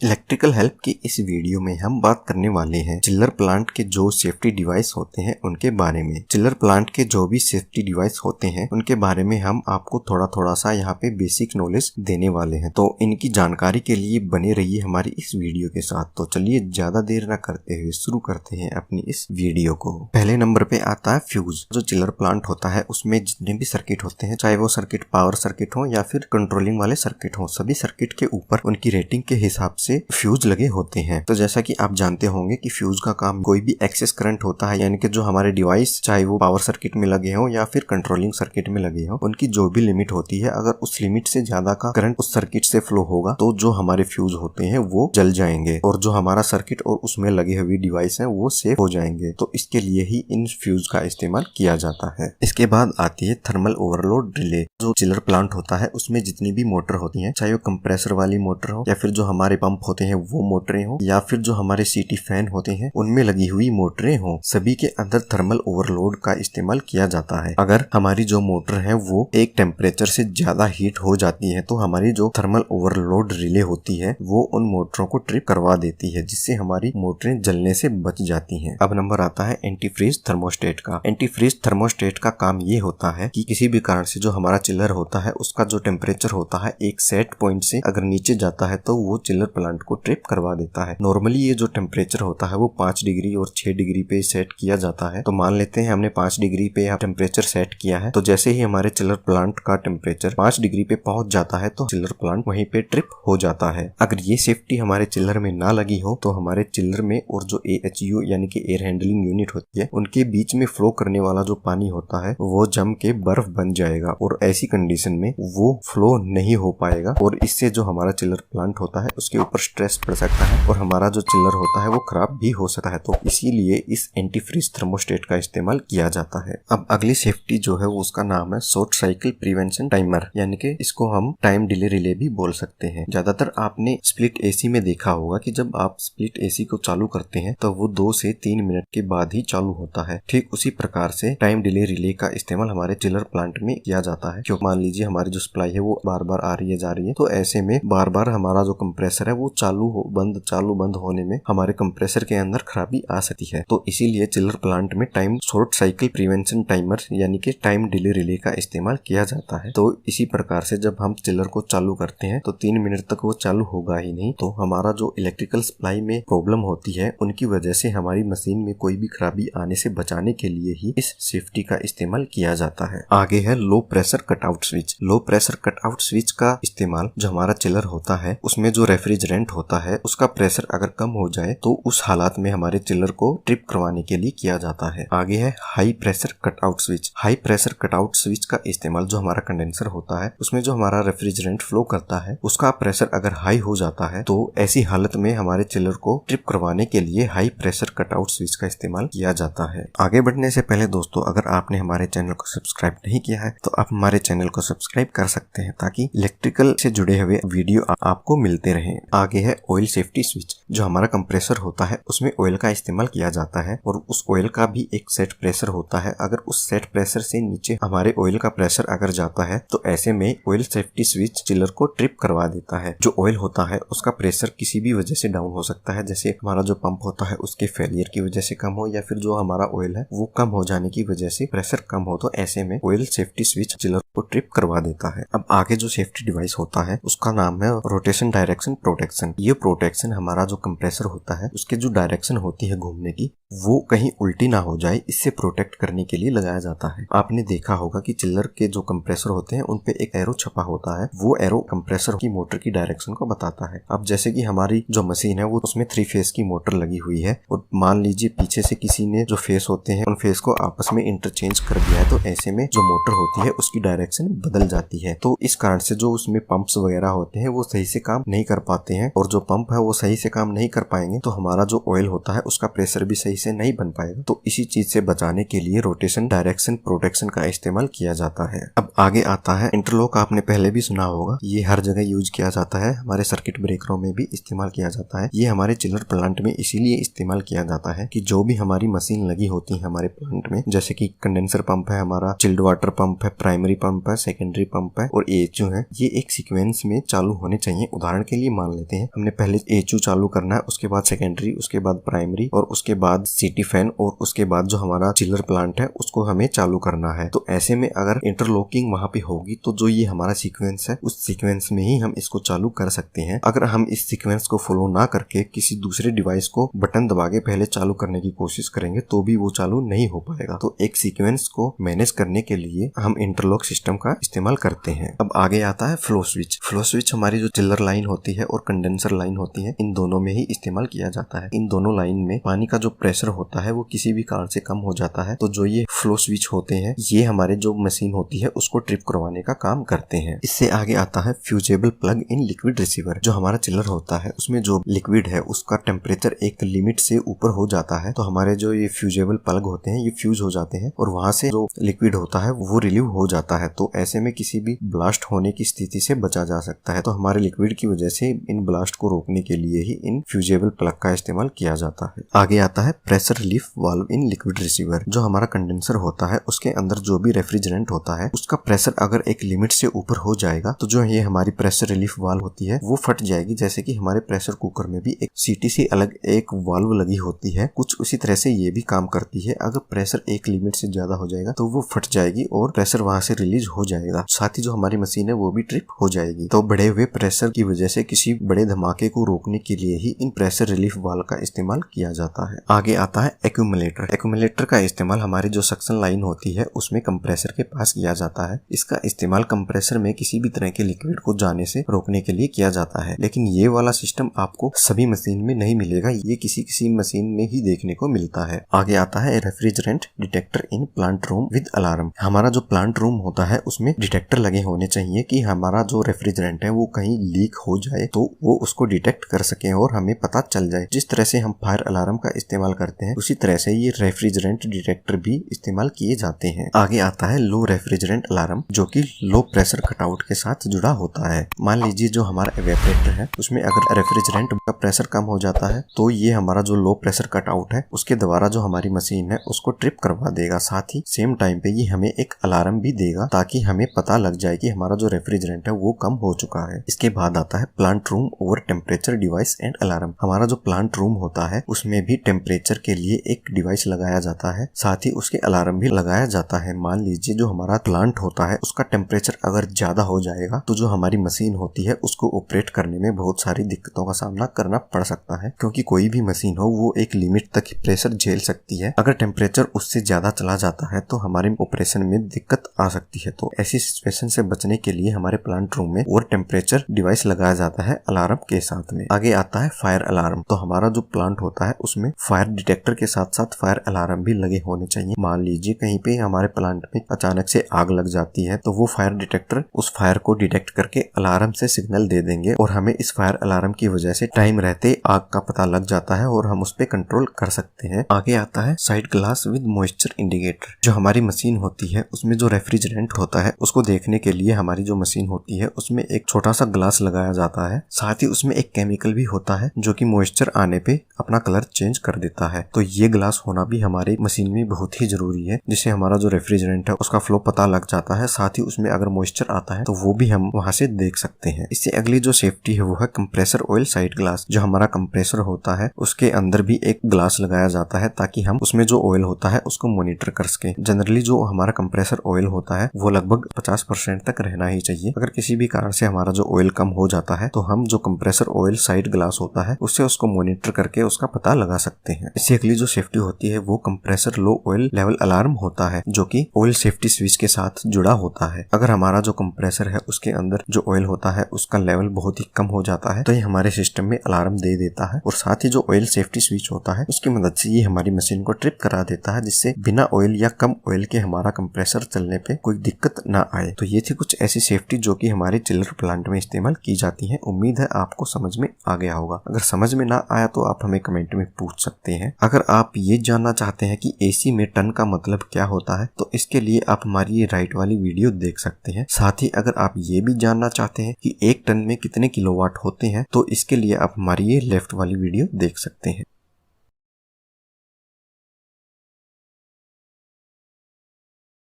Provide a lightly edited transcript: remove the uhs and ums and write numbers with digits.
Electrical help की इस video में हम बात करने वाले हैं चिल्लर प्लांट के जो सेफ्टी डिवाइस होते हैं उनके बारे में। चिल्लर प्लांट के जो भी सेफ्टी डिवाइस होते हैं उनके बारे में हम आपको थोड़ा थोड़ा सा यहाँ पे बेसिक नॉलेज देने वाले हैं, तो इनकी जानकारी के लिए बने रहिए हमारी इस वीडियो के साथ। तो चलिए ज्यादा देर न करते हुए शुरू करते हैं अपनी इस वीडियो को। पहले नंबर पे आता है फ्यूज। जो चिल्लर प्लांट होता है उसमें जितने भी सर्किट होते हैं, चाहे वो सर्किट पावर सर्किट हो या फिर कंट्रोलिंग वाले सर्किट हो, सभी सर्किट के ऊपर उनकी रेटिंग के हिसाब से फ्यूज लगे होते हैं। तो जैसा कि आप जानते होंगे कि फ्यूज का काम, कोई भी एक्सेस करंट होता है यानी कि जो हमारे डिवाइस चाहे वो पावर सर्किट में लगे हो या फिर कंट्रोलिंग सर्किट में लगे हो, उनकी जो भी लिमिट होती है, अगर उस लिमिट से ज्यादा का करंट उस सर्किट से फ्लो होगा तो जो हमारे फ्यूज होते हैं वो जल जाएंगे और जो हमारा सर्किट और उसमें लगे हुए डिवाइस है वो सेफ हो जाएंगे। तो इसके लिए ही इन फ्यूज का इस्तेमाल किया जाता है। इसके बाद आती है थर्मल ओवरलोड रिले। जो चिल्लर प्लांट होता है उसमें जितनी भी मोटर होती है, चाहे वो कंप्रेसर वाली मोटर हो या फिर जो हमारे पंप होते हैं वो मोटरें हो या फिर जो हमारे सीटी फैन होते हैं उनमें लगी हुई मोटरें हो, सभी के अंदर थर्मल ओवरलोड का इस्तेमाल किया जाता है। अगर हमारी जो मोटर है वो एक टेम्परेचर से ज्यादा हीट हो जाती है तो हमारी जो थर्मल ओवरलोड रिले होती है वो उन मोटरों को ट्रिप करवा देती है, जिससे हमारी मोटरें जलने से बच जाती हैं। अब नंबर आता है एंटी फ्रीज थर्मोस्टेट का। एंटी फ्रीज थर्मोस्टेट का काम ये होता है कि किसी भी कारण से जो हमारा चिल्लर होता है उसका जो टेम्परेचर होता है एक सेट पॉइंट से अगर नीचे जाता है तो वो चिल्लर प्लांट को ट्रिप करवा देता है। नॉर्मली ये जो टेम्परेचर होता है वो 5 डिग्री और 6 डिग्री पे सेट किया जाता है। तो मान लेते हैं हमने 5 डिग्री पे टेम्परेचर सेट किया है, तो जैसे ही हमारे चिल्लर प्लांट का टेम्परेचर 5 डिग्री पे पहुंच जाता है तो चिल्लर प्लांट वहीं पे ट्रिप हो जाता है। अगर ये सेफ्टी हमारे चिल्लर में ना लगी हो तो हमारे चिल्लर में और जो AHU यानी कि एयर हैंडलिंग यूनिट होती है उनके बीच में फ्लो करने वाला जो पानी होता है वो जम के बर्फ बन जाएगा और ऐसी कंडीशन में वो फ्लो नहीं हो पाएगा और इससे जो हमारा चिल्लर प्लांट होता है उसके ऊपर स्ट्रेस पड़ सकता है और हमारा जो चिल्लर होता है वो खराब भी हो सकता है। तो इसीलिए इस एंटी फ्रीज थर्मोस्टेट का इस्तेमाल किया जाता है। अब अगली सेफ्टी जो है वो उसका नाम है शॉर्ट साइकिल प्रिवेंशन टाइमर, यानी कि इसको हम टाइम डिले रिले भी बोल सकते हैं। ज्यादातर आपने स्प्लिट AC में देखा होगा कि जब आप स्प्लिट AC को चालू करते हैं तो वो 2 से 3 मिनट के बाद ही चालू होता है। ठीक उसी प्रकार से टाइम डिले रिले का इस्तेमाल हमारे चिल्लर प्लांट में किया जाता है। क्योंकि मान लीजिए हमारी जो सप्लाई है वो बार बार आ रही है जा रही है, तो ऐसे में बार बार हमारा जो कंप्रेसर है वो चालू बंद होने में हमारे कंप्रेसर के अंदर खराबी आ सकती है। तो इसीलिए चिल्लर प्लांट में time short cycle prevention timer यानी कि टाइम डिले रिले का इस्तेमाल किया जाता है। तो इसी प्रकार से जब हम चिल्लर को चालू करते हैं तो 3 मिनट तक वो चालू होगा ही नहीं, तो हमारा जो इलेक्ट्रिकल सप्लाई में प्रॉब्लम होती है उनकी वजह से हमारी मशीन में कोई भी खराबी आने से बचाने के लिए ही इस सेफ्टी का इस्तेमाल किया जाता है। आगे है low pressure cutout switch. Low pressure cutout switch का इस्तेमाल जो हमारा चिल्लर होता है उसमें जो रेफ्रिजरेंट होता है उसका प्रेशर अगर कम हो जाए तो उस हालात में हमारे चिल्लर को ट्रिप करवाने के लिए किया जाता है। आगे है high pressure cutout switch. High pressure cutout switch का इस्तेमाल जो हमारा कंडेंसर होता है उसमें जो हमारा रेफ्रिजरेंट फ्लो करता है उसका प्रेशर अगर हाई हो जाता है तो ऐसी हालत में हमारे चिल्लर को ट्रिप करवाने के लिए हाई प्रेशर कटआउट स्विच का इस्तेमाल किया जाता है। आगे बढ़ने से पहले दोस्तों, अगर आपने हमारे चैनल को सब्सक्राइब नहीं किया है तो आप हमारे चैनल को सब्सक्राइब कर सकते हैं ताकि इलेक्ट्रिकल से जुड़े हुए वीडियो आपको मिलते रहे। आगे है ऑयल सेफ्टी स्विच। जो हमारा कंप्रेसर होता है उसमें ऑयल का इस्तेमाल किया जाता है और उस ऑयल का भी एक सेट प्रेशर होता है। अगर उस सेट प्रेशर से नीचे हमारे ऑयल का प्रेशर अगर जाता है तो ऐसे में ऑयल सेफ्टी स्विच चिल्लर को ट्रिप करवा देता है। जो ऑयल होता है उसका प्रेशर किसी भी वजह से डाउन हो सकता है, जैसे हमारा जो पंप होता है उसके फेलियर की वजह से कम हो या फिर जो हमारा ऑयल है वो कम हो जाने की वजह से प्रेशर कम हो, तो ऐसे में ऑयल सेफ्टी स्विच चिल्लर को ट्रिप करवा देता है। अब आगे जो सेफ्टी डिवाइस होता है उसका नाम है रोटेशन डायरेक्शन प्रोटेक्शन। ये प्रोटेक्शन हमारा जो कंप्रेसर होता है उसके जो डायरेक्शन होती है घूमने की वो कहीं उल्टी ना हो जाए, इससे प्रोटेक्ट करने के लिए लगाया जाता है। आपने देखा होगा कि चिल्लर के जो कंप्रेसर होते हैं उनपे एक एरो छपा होता है, वो एरो कंप्रेसर की मोटर की डायरेक्शन को बताता है। अब जैसे कि हमारी जो मशीन है वो उसमें 3 फेस की मोटर लगी हुई है और मान लीजिए पीछे से किसी ने जो फेस होते हैं उन फेस को आपस में इंटरचेंज कर दिया है, तो ऐसे में जो मोटर होती है उसकी डायरेक्शन बदल जाती है। तो इस कारण से जो उसमें पंप्स वगैरह होते हैं वो सही से काम नहीं कर पाते हैं और जो पंप है वो सही से काम नहीं कर पाएंगे तो हमारा जो ऑयल होता है उसका प्रेशर भी सही से नहीं बन पाएगा। तो इसी चीज से बचाने के लिए रोटेशन डायरेक्शन प्रोटेक्शन का इस्तेमाल किया जाता है। अब आगे आता है इंटरलॉक। आपने पहले भी सुना होगा, ये हर जगह यूज किया जाता है, हमारे सर्किट ब्रेकरों में भी इस्तेमाल किया जाता है। ये हमारे चिलर प्लांट में इसीलिए इस्तेमाल किया जाता है कि जो भी हमारी मशीन लगी होती है हमारे प्लांट में, जैसे कि कंडेंसर पंप है, हमारा चिल्ड वाटर पंप है, प्राइमरी पंप है, सेकेंडरी पंप है और एएचयू है, ये एक सीक्वेंस में चालू होने चाहिए। उदाहरण के लिए मान लेते हैं हमने पहले एएचयू चालू करना है, उसके बाद सेकेंडरी, उसके बाद प्राइमरी और उसके बाद सीटी फैन और उसके बाद जो हमारा चिलर प्लांट है उसको हमें चालू करना है। तो ऐसे में अगर इंटरलॉकिंग वहां पे होगी तो जो ये हमारा सीक्वेंस है उस सीक्वेंस में ही हम इसको चालू कर सकते हैं। अगर हम इस सीक्वेंस को फॉलो ना करके किसी दूसरे डिवाइस को बटन दबा के पहले चालू करने की कोशिश करेंगे तो भी वो चालू नहीं हो पाएगा। तो एक सीक्वेंस को मैनेज करने के लिए हम इंटरलॉक सिस्टम का इस्तेमाल करते हैं। अब आगे आता है फ्लो स्विच। फ्लो स्विच हमारी जो चिलर लाइन होती है और कंडेंसर लाइन होती है, इन दोनों में ही इस्तेमाल किया जाता है। इन दोनों लाइन में पानी का जो प्रेशर होता है वो किसी भी कारण से कम हो जाता है, तो जो ये फ्लो स्विच होते हैं ये हमारे जो मशीन होती है उसको ट्रिप करवाने का काम करते हैं। इससे आगे आता है fusible plug in liquid receiver. जो हमारा चिलर होता है उसमें जो लिक्विड है उसका टेम्परेचर एक लिमिट से ऊपर हो जाता है, तो हमारे जो ये फ्यूजेबल प्लग होते हैं ये फ्यूज हो जाते हैं और वहां से जो लिक्विड होता है वो रिलीव हो जाता है। तो ऐसे में किसी भी ब्लास्ट होने की स्थिति से बचा जा सकता है। तो हमारे लिक्विड की वजह से इन ब्लास्ट को रोकने के लिए ही इन फ्यूजेबल प्लग का इस्तेमाल किया जाता है। आगे आता है pressure relief valve in liquid receiver. जो हमारा कंडेंसर होता है उसके अंदर जो भी रेफ्रिजरेंट होता है उसका प्रेशर अगर एक लिमिट से ऊपर हो जाएगा तो जो ये हमारी प्रेशर रिलीफ वाल्व होती है वो फट जाएगी। जैसे कि हमारे प्रेशर कुकर में भी एक सीटी से अलग एक वाल्व लगी होती है, कुछ उसी तरह से ये भी काम करती है। अगर प्रेशर एक लिमिट से ज्यादा हो जाएगा तो वो फट जाएगी और प्रेशर वहां से रिलीज हो जाएगा, साथ ही जो हमारी मशीन है वो भी ट्रिप हो जाएगी। तो बढ़े हुए प्रेशर की वजह से किसी बड़े धमाके को रोकने के लिए ही इन प्रेशर रिलीफ वाल्व का इस्तेमाल किया जाता है। आगे आता है एक्यूमुलेटर। एक्यूमुलेटर का इस्तेमाल हमारी जो सक्शन लाइन होती है उसमें कंप्रेसर के पास किया जाता है। इसका इस्तेमाल कंप्रेसर में किसी भी तरह के लिक्विड को जाने से रोकने के लिए किया जाता है, लेकिन ये वाला सिस्टम आपको सभी मशीन में नहीं मिलेगा, ये किसी मशीन में ही देखने को मिलता है। आगे आता है refrigerant detector in plant room with alarm. हमारा जो प्लांट रूम होता है उसमें डिटेक्टर लगे होने चाहिए कि हमारा जो रेफ्रिजरेंट है वो कहीं लीक हो जाए तो वो उसको डिटेक्ट कर सके और हमें पता चल जाए। जिस तरह से हम फायर अलार्म का इस्तेमाल करते हैं उसी तरह से ये रेफ्रिजरेंट डिटेक्टर भी इस्तेमाल किए जाते हैं। आगे आता है लो रेफ्रिजरेंट अलार्म, जो कि लो प्रेशर कटआउट के साथ जुड़ा होता है। मान लीजिए जो हमारा एवेपोरेटर है उसमें अगर रेफ्रिजरेंट का प्रेशर कम हो जाता है तो ये हमारा जो लो प्रेशर कटआउट है उसके द्वारा जो हमारी मशीन है उसको ट्रिप करवा देगा। साथ ही सेम टाइम पे ये हमें एक अलार्म भी देगा ताकि हमें पता लग जाए कि हमारा जो रेफ्रिजरेंट है वो कम हो चुका है। इसके बाद आता है plant room over temperature device and alarm. हमारा जो प्लांट रूम होता है उसमें भी टेम्परेचर के लिए एक डिवाइस लगाया जाता है, साथ ही उसके अलार्म भी लगाया जाता है। मान लीजिए जो हमारा प्लांट होता है उसका टेम्परेचर अगर ज्यादा हो जाएगा तो जो हमारी मशीन होती है उसको ऑपरेट करने में बहुत सारी दिक्कतों का सामना करना पड़ सकता है, क्योंकि कोई भी मशीन हो वो एक लिमिट तक ही प्रेशर झेल सकती है। अगर टेम्परेचर उससे ज्यादा चला जाता है तो हमारे ऑपरेशन में दिक्कत आ सकती है। तो ऐसी सिचुएशन से बचने के लिए हमारे प्लांट रूम में ओवर टेम्परेचर डिवाइस लगाया जाता है अलार्म के साथ में। आगे आता है फायर अलार्म। तो हमारा जो प्लांट होता है उसमें फायर डिटेक्टर के साथ साथ फायर अलार्म भी लगे होने चाहिए। मान लीजिए कहीं पे हमारे प्लांट में अचानक से आग लग जाती है तो वो फायर डिटेक्टर उस फायर को डिटेक्ट करके अलार्म से सिग्नल दे देंगे और हमें इस फायर अलार्म की वजह से टाइम रहते आग का पता लग जाता है और हम उस पे कंट्रोल कर सकते हैं। आगे आता है side glass with moisture indicator. जो हमारी मशीन होती है उसमें जो रेफ्रिजरेंट होता है उसको देखने के लिए हमारी जो मशीन होती है उसमें एक छोटा सा ग्लास लगाया जाता है, साथ ही उसमें एक केमिकल भी होता है जो कि मॉइस्चर आने पे अपना कलर चेंज कर देता है। तो ये ग्लास होना भी हमारी मशीन में बहुत ही जरूरी है, जिससे हमारा जो रेफ्रिजरेंट है उसका फ्लो पता लग जाता है, साथ ही उसमें अगर मॉइस्चर आता है तो वो भी हम वहां से देख सकते हैं। इससे अगली जो सेफ्टी है वो है कंप्रेसर ऑयल साइड ग्लास। जो हमारा कंप्रेसर होता है उसके अंदर भी एक ग्लास लगाया जाता है ताकि हम उसमें जो ऑयल होता है उसको मॉनिटर कर सके। जनरली जो हमारा कंप्रेसर ऑयल होता है वो लगभग 50% तक रहना ही चाहिए। अगर किसी भी कारण से हमारा जो ऑयल कम हो जाता है तो हम जो कंप्रेसर ऑयल साइड ग्लास होता है उससे उसको मॉनिटर करके उसका पता लगा सकते हैं। इससे अगली जो सेफ्टी होती है वो कंप्रेसर लो ऑयल लेवल अलार्म होता है, जो कि ऑयल सेफ्टी स्विच के साथ जुड़ा होता है। अगर हमारा जो कंप्रेसर है उसके अंदर जो ऑयल होता है उसका लेवल बहुत ही कम हो जाता है तो ये हमारे सिस्टम में अलार्म दे देता है, और साथ ही जो ऑयल सेफ्टी स्विच होता है उसकी मदद से ये हमारी मशीन को ट्रिप करा देता है, जिससे बिना ऑयल या कम ऑयल के हमारा कंप्रेसर चलने पे कोई दिक्कत ना आए। तो ये थी कुछ ऐसी सेफ्टी जो कि हमारे चिलर प्लांट में इस्तेमाल की जाती है। उम्मीद है आपको समझ में आ गया होगा। अगर समझ में ना आया तो आप हमें कमेंट में पूछ सकते हैं। हैं। अगर आप ये जानना चाहते हैं कि AC में टन का मतलब क्या होता है तो इसके लिए आप हमारी ये राइट वाली वीडियो देख सकते हैं। साथ ही अगर आप ये भी जानना चाहते हैं कि 1 टन में कितने किलोवाट होते हैं तो इसके लिए आप हमारी ये लेफ्ट वाली वीडियो देख सकते हैं।